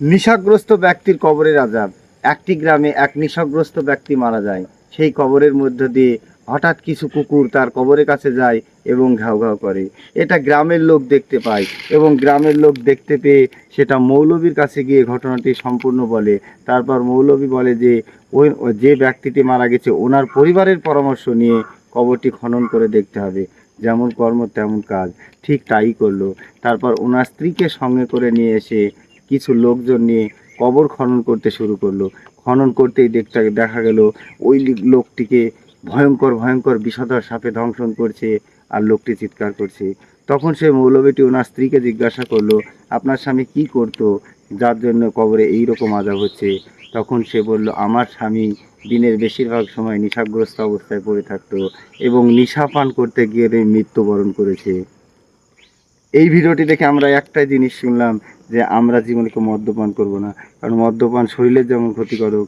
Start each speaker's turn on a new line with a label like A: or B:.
A: নেশাগ্রস্ত ব্যক্তির কবরের আযাব। একটি গ্রামে এক নেশাগ্রস্ত ব্যক্তি মারা যায়। সেই কবরের মধ্য দিয়ে হঠাৎ কিছু কুকুর তার কবরের কাছে যায় এবং ঘাউ ঘাউ করে। এটা গ্রামের লোক দেখতে পায় এবং গ্রামের লোক দেখতে পেয়ে সেটা মৌলবীর কাছে গিয়ে ঘটনাটি সম্পূর্ণ বলে। তারপর মৌলবী বলে যে যে ব্যক্তিটি মারা গেছে ওনার পরিবারের পরামর্শ নিয়ে কবরটি খনন করে দেখতে হবে। যেমন কর্ম তেমন কাজ। ঠিক তাই করলো। তারপর ওনার স্ত্রীকে সঙ্গে করে নিয়ে এসে কিছু লোকজন নিয়ে কবর খনন করতে শুরু করলো। খনন করতেই দেখা গেল ওই লোকটিকে ভয়ঙ্কর ভয়ঙ্কর বিষধর সাপে দংশন করছে আর লোকটি চিৎকার করছে। তখন সে মৌলবীটি ওনার স্ত্রীকে জিজ্ঞাসা করলো, আপনার স্বামী কি করতো যার জন্য কবরে এই রকম আযাব হচ্ছে? তখন সে বলল, আমার স্বামী দিনের বেশিরভাগ সময় নেশাগ্রস্ত অবস্থায় পড়ে থাকতো এবং নেশা পান করতে গিয়ে মৃত্যুবরণ করেছে। এই ভিডিওটি দেখে আমরা একটাই জিনিস শুনলাম যে আমরা জীবনে কেউ মদ্যপান করব না, কারণ মদ্যপান শরীরের যেমন ক্ষতিকারক